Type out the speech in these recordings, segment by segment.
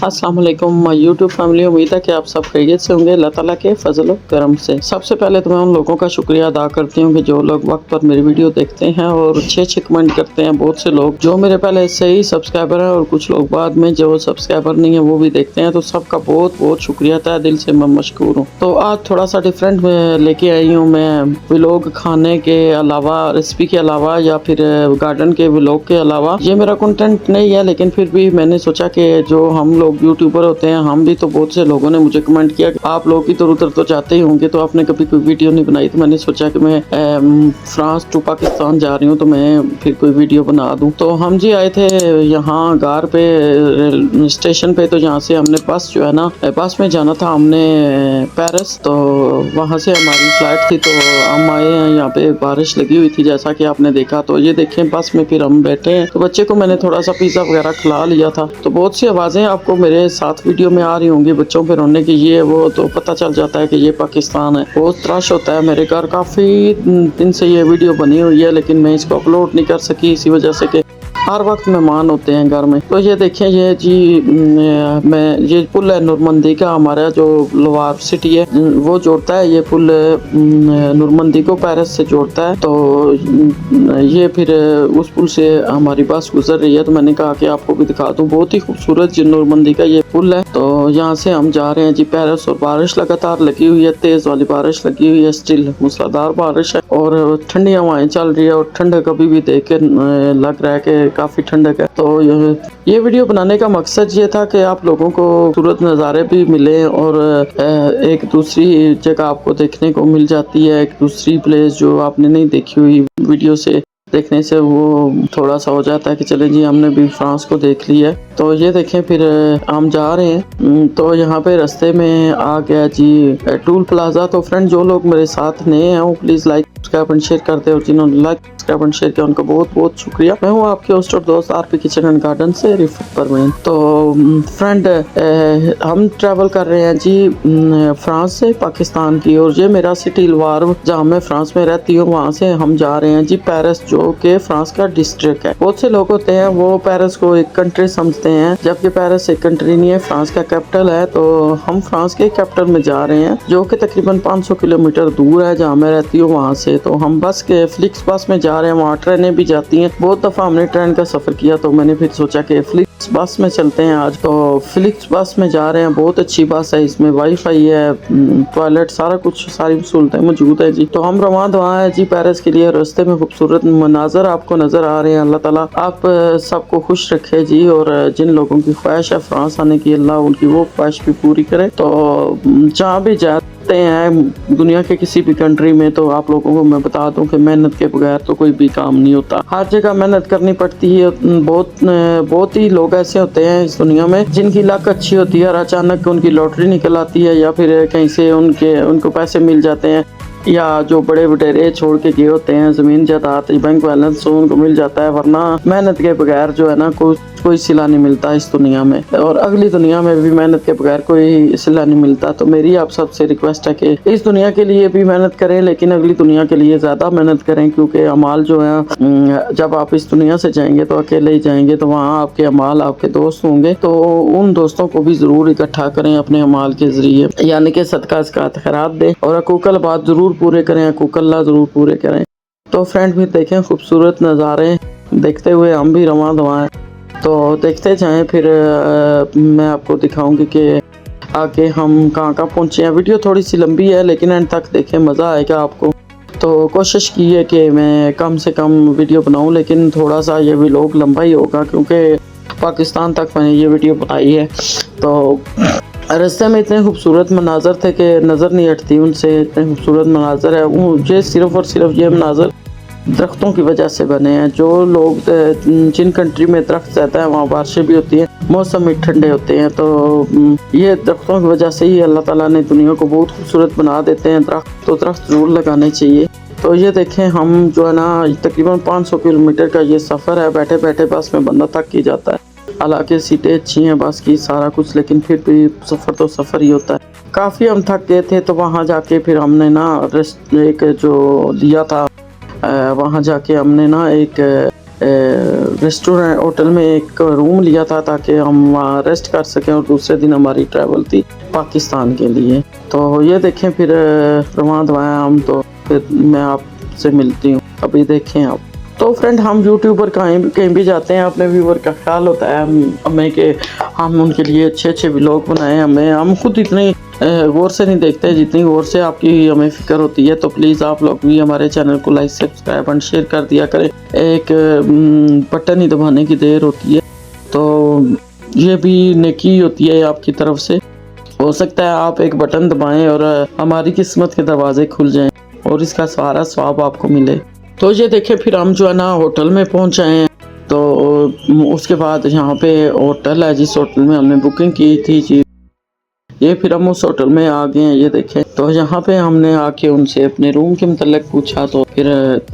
अस्सलाम वालेकुम YouTube family. उम्मीद है कि आप सब खैरियत से होंगे अल्लाह ताला के फजल व करम से। सबसे पहले तो मैं उन लोगों का शुक्रिया अदा करती हूँ कि जो लोग वक्त पर मेरी वीडियो देखते हैं और अच्छे कमेंट करते हैं। बहुत से लोग जो मेरे पहले से ही सब्सक्राइबर हैं और कुछ लोग बाद में जो सब्सक्राइबर नहीं है वो भी देखते हैं, तो सबका बहुत बहुत शुक्रिया था, दिल से मैं मशकूर हूँ। तो आज थोड़ा सा डिफरेंट लेके आई हूँ मैं व्लॉग, खाने के अलावा, रेसिपी के अलावा या फिर गार्डन के व्लॉग के अलावा। ये मेरा कंटेंट नहीं है, लेकिन फिर भी मैंने सोचा कि जो हम लोग यूट्यूबर होते हैं, हम भी तो बहुत से लोगों ने मुझे कमेंट किया कि आप लोग इधर उधर तो जाते ही होंगे, तो आपने कभी कोई वीडियो नहीं बनाई। तो मैंने सोचा कि मैं फ्रांस टू पाकिस्तान जा रही हूँ तो मैं फिर कोई वीडियो बना दूँ। तो हम जी आए थे यहाँ गार पे स्टेशन पे, तो यहाँ से हमने बस जो है ना, बस में जाना था हमने पेरिस। तो वहाँ से हमारी फ्लाइट थी, तो हम आए हैं यहाँ पे। बारिश लगी हुई थी जैसा कि आपने देखा। तो ये देखें बस में फिर हम बैठे हैं। तो बच्चे को मैंने थोड़ा सा पिज़्ज़ा वगैरह खिला लिया था। तो बहुत सी आवाज़ें आपको मेरे साथ वीडियो में आ रही होंगी, बच्चों पे रोने की, ये वो, तो पता चल जाता है कि ये पाकिस्तान है। बहुत त्रश होता है मेरे घर। काफ़ी दिन से ये वीडियो बनी हुई है, लेकिन मैं इसको अपलोड नहीं कर सकी, इसी वजह से कि हर वक्त मेहमान होते हैं घर में। तो ये देखें, ये जी मैं ये पुल है नॉर्मंदी का, हमारा जो लोवार सिटी है वो जोड़ता है। ये पुल नॉर्मंदी को पेरिस से जोड़ता है। तो ये फिर उस पुल से हमारी बस गुजर रही है। तो मैंने कहा कि आपको भी दिखा दूं। बहुत ही खूबसूरत नॉर्मंदी का ये पुल है। तो यहाँ से हम जा रहे हैं जी पेरिस। और बारिश लगातार लगी हुई है, तेज वाली बारिश लगी हुई है, स्टिल मूसलाधार बारिश है और ठंडी हवाएं चल रही है। और ठंडक अभी भी देख के लग रहा है कि काफी ठंडक है। तो ये वीडियो बनाने का मकसद ये था कि आप लोगों को खूबसूरत नज़ारे भी मिले और एक दूसरी जगह आपको देखने को मिल जाती है, एक दूसरी प्लेस जो आपने नहीं देखी हुई। वीडियो से देखने से वो थोड़ा सा हो जाता है कि चले जी हमने भी फ्रांस को देख लिया है। तो ये देखें, फिर हम जा रहे हैं। तो यहाँ पे रास्ते में आ गया जी टूल प्लाजा। तो फ्रेंड, जो लोग मेरे साथ नए हैं वो please like subscribe and share करते हैं, और जिन्होंने लाइक सब्सक्राइब एंड शेयर किया उनका बहुत बहुत शुक्रिया। मैं हूँ आपके होस्ट और दोस्त आरपी किचन एंड गार्डन से रिफत परवीन। तो फ्रेंड, हम ट्रैवल कर रहे हैं जी फ्रांस से पाकिस्तान की, और ये मेरा सिटी लवार जहाँ मैं फ्रांस में रहती हूँ, वहाँ से हम जा रहे हैं जी पेरिस, जो कि फ्रांस का डिस्ट्रिक्ट है। बहुत से लोग होते हैं वो पेरिस को एक कंट्री समझते हैं, जबकि पेरिस एक कंट्री नहीं है, फ्रांस का कैपिटल है। तो हम फ्रांस के कैपिटल में जा रहे हैं, जो कि तकरीबन 500 किलोमीटर दूर है जहाँ मैं रहती हूँ वहाँ से। तो हम बस के फ्लिक्स बस में जा रहे हैं। वहाँ ट्रेनें भी जाती हैं। बहुत दफ़ा हमने ट्रेन का सफ़र किया, तो मैंने फिर सोचा कि फ्लिक्स बस में चलते हैं आज। तो फ्लिक्स बस में जा रहे हैं। बहुत अच्छी बस है, इसमें वाईफाई है, टॉयलेट, सारा कुछ, सारी सहूलतें मौजूद है जी। तो हम रवां दवा है जी पेरिस के लिए। रास्ते में खूबसूरत मनाजर आपको नज़र आ रहे हैं। अल्लाह ताला आप सबको खुश रखे जी, और जिन लोगों की ख्वाहिश है फ्रांस आने की, अल्लाह उनकी वो ख्वाहिश भी पूरी करे। तो जहाँ भी जाते हैं दुनिया के किसी भी कंट्री में, तो आप लोगों को मैं बता दूं कि मेहनत के बगैर तो कोई भी काम नहीं होता। हर जगह मेहनत करनी पड़ती है। बहुत ही लोग ऐसे होते हैं इस दुनिया में जिनकी लक अच्छी होती है और अचानक उनकी लॉटरी निकल आती है, या फिर कहीं से उनको पैसे मिल जाते हैं, या जो बड़े बटेरे छोड़ के गए होते हैं ज़मीन जायदाद, बैंक बैलेंस, उनको मिल जाता है। वरना मेहनत के बगैर जो है ना कोई सिला नहीं मिलता इस दुनिया में, और अगली दुनिया में भी मेहनत के बगैर कोई सिला नहीं मिलता। तो मेरी आप सबसे रिक्वेस्ट है कि इस दुनिया के लिए भी मेहनत करें, लेकिन अगली दुनिया के लिए ज़्यादा मेहनत करें, क्योंकि अमाल जो है, जब आप इस दुनिया से जाएंगे तो अकेले ही जाएंगे, तो वहाँ आपके अमाल, आपके दोस्त होंगे, तो उन दोस्तों को भी ज़रूर इकट्ठा करें अपने अमाल के ज़रिए, यानी कि सदका ज़कात खैरात दें, और हकूक़ल बात ज़रूर पूरे करें, हकूक़ल्लाह ज़रूर पूरे करें। तो फ्रेंड, भी देखें खूबसूरत नज़ारे देखते हुए हम भी रवां दवा हैं। तो देखते जाएं, फिर मैं आपको दिखाऊंगी कि आगे हम कहाँ पहुँचे हैं। वीडियो थोड़ी सी लंबी है, लेकिन एंड तक देखें, मज़ा आएगा आपको। तो कोशिश की है कि मैं कम से कम वीडियो बनाऊं, लेकिन थोड़ा सा ये व्लॉग लंबा ही होगा, क्योंकि पाकिस्तान तक मैंने ये वीडियो बनाई है। तो रास्ते में इतने खूबसूरत मनाजर थे कि नज़र नहीं हटती उनसे। इतने खूबसूरत मनाजर है, मुझे सिर्फ़ और सिर्फ ये मनाजर दरख्तों की वजह से बने हैं। जो लोग जिन कंट्री में दरख्त रहता है वहाँ बारिशें भी होती हैं, मौसम भी ठंडे होते हैं। तो ये दरख्तों की वजह से ही अल्लाह ताला ने दुनिया को बहुत खूबसूरत बना देते हैं। तो दरख्त ज़रूर लगाने चाहिए। तो ये देखें, हम जो है ना तकरीबन 500 किलोमीटर का ये सफ़र है। बैठे बैठे बस में बंदा थक ही जाता है। हालांकि सीटें अच्छी हैं बस की, सारा कुछ, लेकिन फिर भी सफ़र तो सफ़र ही होता है। काफ़ी हम थक गए थे, तो वहाँ जाके फिर हमने ना रेस्ट एक जो दिया था, वहाँ जाके हमने ना एक रेस्टोरेंट होटल में एक रूम लिया था ताकि हम वहाँ रेस्ट कर सकें, और दूसरे दिन हमारी ट्रैवल थी पाकिस्तान के लिए। तो ये देखें फिर रवान दवाएँ हम, तो फिर मैं आपसे मिलती हूँ। अभी देखें आप। तो फ्रेंड, हम यूट्यूबर कहीं भी जाते हैं, अपने व्यूवर का ख्याल होता है हमें कि हम उनके लिए अच्छे अच्छे व्लॉग बनाएं। हम खुद इतनी गौर से नहीं देखते जितनी गौर से आपकी हमें फिक्र होती है। तो प्लीज़ आप लोग भी हमारे चैनल को लाइक, सब्सक्राइब एंड शेयर कर दिया करें। एक बटन ही दबाने की देर होती है, तो ये भी नेकी होती है आपकी तरफ से। हो सकता है आप एक बटन दबाएं और हमारी किस्मत के दरवाजे खुल जाएं और इसका सारा स्वाब आपको मिले। तो ये देखें फिर हम जो है ना होटल में पहुंच आए हैं। तो उसके बाद यहाँ पे होटल है, जिस होटल में हमने बुकिंग की थी जी, ये फिर हम उस होटल में आ गए हैं। ये देखें, तो यहाँ पे हमने आके उनसे अपने रूम के मतलब पूछा। तो फिर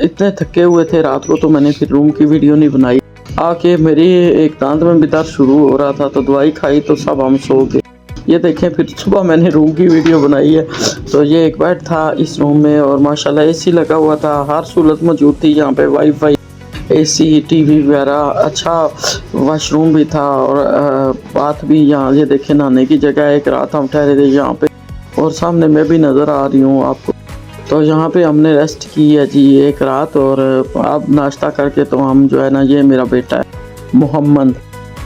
इतने थके हुए थे रात को, तो मैंने फिर रूम की वीडियो नहीं बनाई। आके मेरी एक दांत में भी दर्द शुरू हो रहा था, तो दवाई खाई तो सब हम सो गए। ये देखें फिर सुबह मैंने रूम की वीडियो बनाई है। तो ये एक बेड था इस रूम में, और माशाल्लाह एसी लगा हुआ था, हर सहूलत मौजूद थी यहाँ पे, वाईफाई, एसी, टीवी वगैरह, अच्छा वॉशरूम भी था, और बात भी यहाँ। ये देखें नहाने की जगह, एक रात हम ठहरे थे यहाँ पे, और सामने मैं भी नज़र आ रही हूँ आपको। तो यहाँ पे हमने रेस्ट की है जी एक रात, और अब नाश्ता करके तो हम जो है ना, ये मेरा बेटा है मोहम्मद,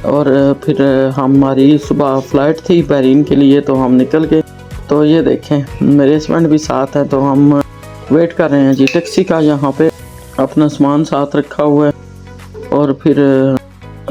और फिर हमारी सुबह फ़्लाइट थी बहरीन के लिए, तो हम निकल गए। तो ये देखें मेरे हस्बैंड भी साथ हैं, तो हम वेट कर रहे हैं जी टैक्सी का। यहाँ पे अपना सामान साथ रखा हुआ है, और फिर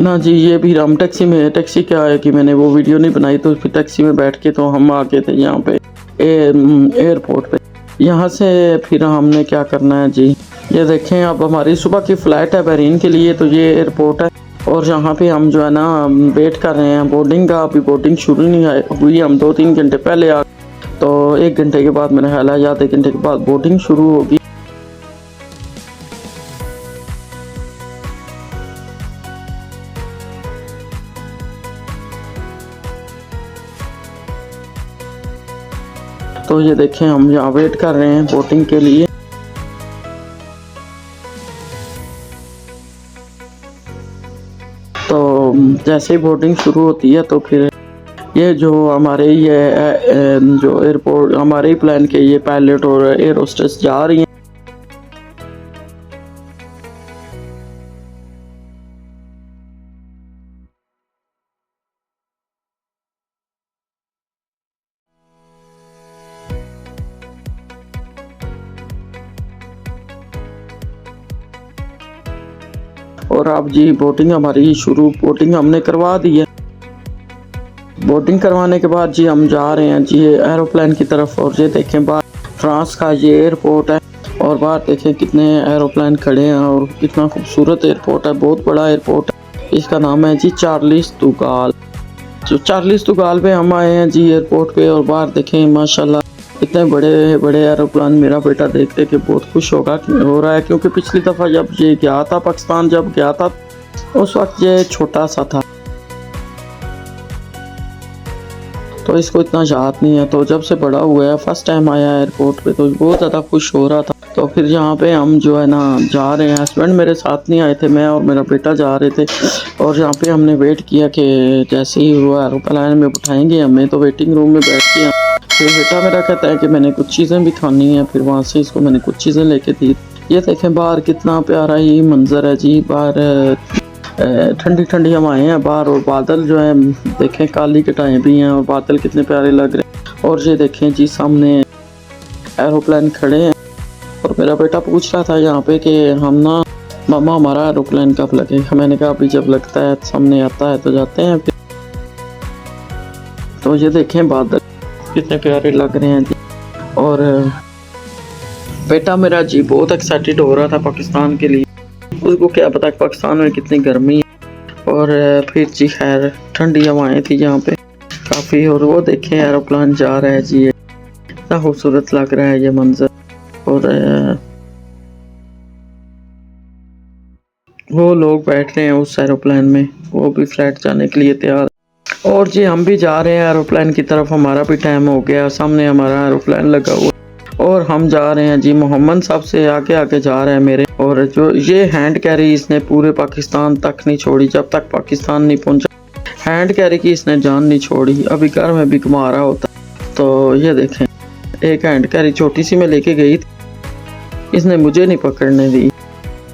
ना जी ये भी हम टैक्सी में, टैक्सी क्या है कि मैंने वो वीडियो नहीं बनाई, तो फिर टैक्सी में बैठ के तो हम आ गए थे यहाँ पे एयरपोर्ट पे। यहाँ से फिर हमने क्या करना है जी, ये देखें अब हमारी सुबह की फ़्लाइट है बहरीन के लिए, तो ये एयरपोर्ट है, और यहाँ पे हम जो है ना वेट कर रहे हैं बोर्डिंग का। अभी बोर्डिंग शुरू नहीं हुई, हम 2-3 घंटे पहले आ, तो 1 घंटे के बाद मेरा ख्याल है, या 1 घंटे के बाद बोर्डिंग शुरू होगी। तो ये देखें हम यहाँ वेट कर रहे हैं बोटिंग के लिए। तो जैसे ही बोटिंग शुरू होती है, तो फिर ये जो हमारे जो एयरपोर्ट, हमारे प्लेन के ये पायलट और एयर होस्टेस जा रही हैं। और अब जी बोटिंग हमारी शुरू, बोटिंग हमने करवा दी है। बोटिंग करवाने के बाद जी हम जा रहे हैं जी एरोप्लेन की तरफ। और ये देखें बाहर फ्रांस का ये एयरपोर्ट है, और बाहर देखें कितने एरोप्लेन खड़े हैं, और कितना खूबसूरत एयरपोर्ट है, बहुत बड़ा एयरपोर्ट है। इसका नाम है जी चार्ल्स द गॉल। जो चार्ल्स द गॉल पे हम आए हैं जी एयरपोर्ट पे, और बाहर देखें माशाल्लाह इतने बड़े बड़े एरोप्लेन। मेरा बेटा देख के बहुत खुश हो रहा है, क्योंकि पिछली दफ़ा जब ये गया था पाकिस्तान, जब गया था उस वक्त ये छोटा सा था, तो इसको इतना याद नहीं है। तो जब से बड़ा हुआ है, फर्स्ट टाइम आया एयरपोर्ट पे, तो बहुत ज़्यादा खुश हो रहा था। तो फिर यहाँ पे हम जो है ना जा रहे हैं, हस्बैंड मेरे साथ नहीं आए थे, मैं और मेरा बेटा जा रहे थे। और यहाँ पे हमने वेट किया कि जैसे ही वो एरोप्लेन में उठाएंगे हमें, तो वेटिंग रूम में बैठ के फिर बेटा मेरा कहता है कि मैंने कुछ चीज़ें भी खानी है। फिर वहाँ से इसको मैंने कुछ चीज़ें लेके दी। ये देखें बाहर कितना प्यारा ये मंजर है जी, बाहर ठंडी ठंडी हवाएं हैं बाहर, और बादल जो है देखें काली कटाएं भी हैं, और बादल कितने प्यारे लग रहे हैं। और ये देखें जी सामने एरोप्लेन खड़े हैं, और मेरा बेटा पूछ रहा था यहाँ पे कि हम ना मामा हमारा एरोप्लेन कब लगेगा। मैंने कहा अभी जब लगता है सामने आता है तो जाते हैं फिर। तो ये देखें बादल कितने प्यारे लग रहे हैं जी। और बेटा मेरा जी बहुत एक्साइटेड हो रहा था पाकिस्तान के लिए, उसको क्या पता पाकिस्तान में कितनी गर्मी है। और फिर जी खैर ठंडी हवाएं थी यहाँ पे काफ़ी। और वो देखें एरोप्लेन जा रहा है जी, इतना खूबसूरत लग रहा है ये मंजर। और वो लोग बैठ रहे हैं उस एरोप्लेन में, वो भी फ्लाइट जाने के लिए तैयार। और जी हम भी जा रहे हैं एरोप्लेन की तरफ, हमारा भी टाइम हो गया, सामने हमारा एरोप्लेन लगा हुआ। और हम जा रहे हैं जी, मोहम्मद साहब से आगे आगे जा रहे हैं मेरे। और जो ये हैंड कैरी इसने पूरे पाकिस्तान तक नहीं छोड़ी, जब तक पाकिस्तान नहीं पहुंचा हैंड कैरी की इसने जान नहीं छोड़ी। अभी घर में भी घुमा रहा होता। तो ये देखें, एक हैंड कैरी छोटी सी मैं लेके गई थी, इसने मुझे नहीं पकड़ने दी।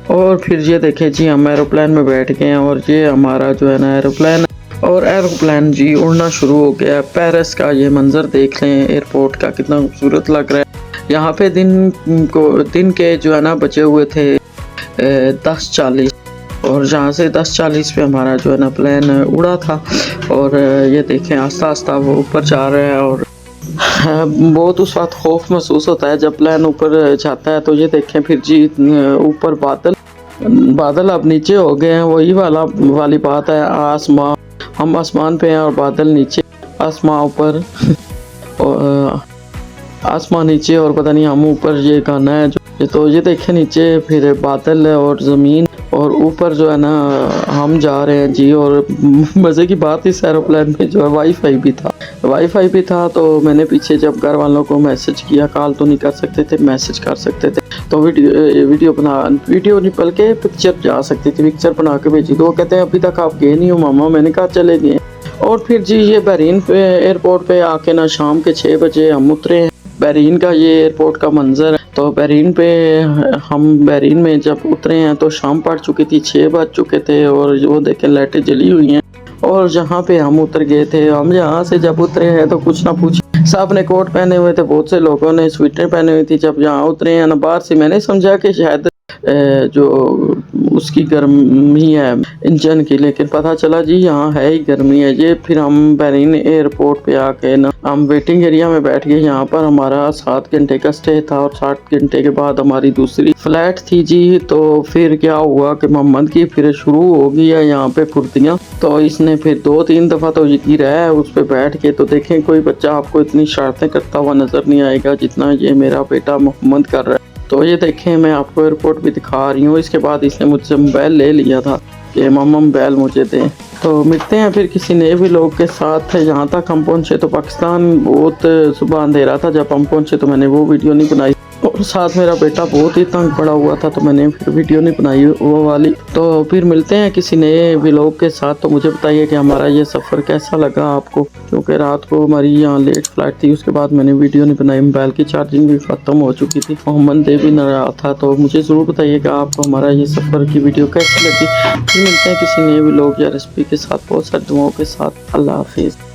और फिर ये देखें जी, हम एरोप्लेन में बैठ गए हैं और ये हमारा जो है ना एरोप्लेन, और एरोप्लेन जी उड़ना शुरू हो गया। पेरिस का ये मंजर देख लें, एयरपोर्ट का कितना खूबसूरत लग रहा है। यहाँ पे दिन के जो है ना बचे हुए थे 10:40, और जहाँ से 10:40 पे हमारा जो है ना प्लेन उड़ा था। और ये देखें आस्ता आस्ता वो ऊपर जा रहा है। और बहुत उस वक्त खौफ महसूस होता है जब प्लेन ऊपर जाता है। तो ये देखें फिर जी, ऊपर बादल अब नीचे हो गए हैं। वही वाली बात है, आसमां, हम आसमान पे हैं और बादल नीचे, आसमां ऊपर और आसमां नीचे और पता नहीं हम ऊपर। ये गाना है जो, तो ये देखें नीचे फिर बादल और ज़मीन, और ऊपर जो है ना हम जा रहे हैं जी। और मज़े की बात इस एरोप्लेन में जो है वाईफाई भी था। तो मैंने पीछे जब घर वालों को मैसेज किया, कॉल तो नहीं कर सकते थे, मैसेज कर सकते थे, तो वीडियो नहीं बल्कि पिक्चर जा सकती थी, पिक्चर बना के भेजी। तो वो कहते हैं अभी तक आप गए नहीं हो मामा। मैंने कहा चले गए। और फिर जी ये बहरीन पे एयरपोर्ट पे आके ना शाम के 6 बजे हम उतरे हैं। बहरीन का ये एयरपोर्ट का मंजर है। तो बहरीन में जब उतरे हैं तो शाम पड़ चुकी थी, 6 बज चुके थे। और वो देखें लाइटें जली हुई हैं। और जहाँ पे हम उतर गए थे, हम यहाँ से जब उतरे हैं तो कुछ ना पूछे, सब ने कोट पहने हुए थे, बहुत से लोगों ने स्वेटर पहने हुई थी। जब यहाँ उतरे हैं ना बाहर से, मैंने समझा कि शायद जो उसकी गर्मी है इंजन की, लेकिन पता चला जी यहाँ है ही गर्मी है। ये फिर हम बहरीन एयरपोर्ट पे आके ना हम वेटिंग एरिया में बैठ गए। यहाँ पर हमारा 7 घंटे का स्टे था और 7 घंटे के बाद हमारी दूसरी फ्लाइट थी जी। तो फिर क्या हुआ कि मोहम्मद की फिर शुरू हो गई है यहाँ पे फुर्तियाँ। तो इसने फिर 2-3 दफ़ा तो यकीन रहा है उस पर बैठ के। तो देखें कोई बच्चा आपको इतनी शरारतें करता हुआ नज़र नहीं आएगा जितना ये मेरा बेटा मोहम्मद कर रहा है। तो ये देखें, मैं आपको एयरपोर्ट भी दिखा रही हूँ। इसके बाद इसने मुझसे मोबाइल ले लिया था कि मामा मोबाइल मुझे दें। तो मिलते हैं फिर किसी नए भी लोग के साथ। यहाँ तक हम पहुँचे तो पाकिस्तान बहुत सुबह अंधेरा था जब हम पहुँचे, तो मैंने वो वीडियो नहीं बनाई। और साथ मेरा बेटा बहुत ही तंग पड़ा हुआ था, तो मैंने फिर वीडियो नहीं बनाई वो वाली। तो फिर मिलते हैं किसी नए व्लॉग के साथ। तो मुझे बताइए कि हमारा ये सफ़र कैसा लगा आपको, क्योंकि रात को हमारी यहाँ लेट फ्लाइट थी। उसके बाद मैंने वीडियो नहीं बनाई, मोबाइल की चार्जिंग भी ख़त्म हो चुकी थी, मोहम्मद दे भी न रहा था। तो मुझे ज़रूर बताइएगा आपको हमारा ये सफ़र की वीडियो कैसी लगी। फिर मिलते हैं किसी नए व्लॉग या रेसिपी के साथ, बहुत सारी दुआओं के साथ। अल्लाह हाफिज़।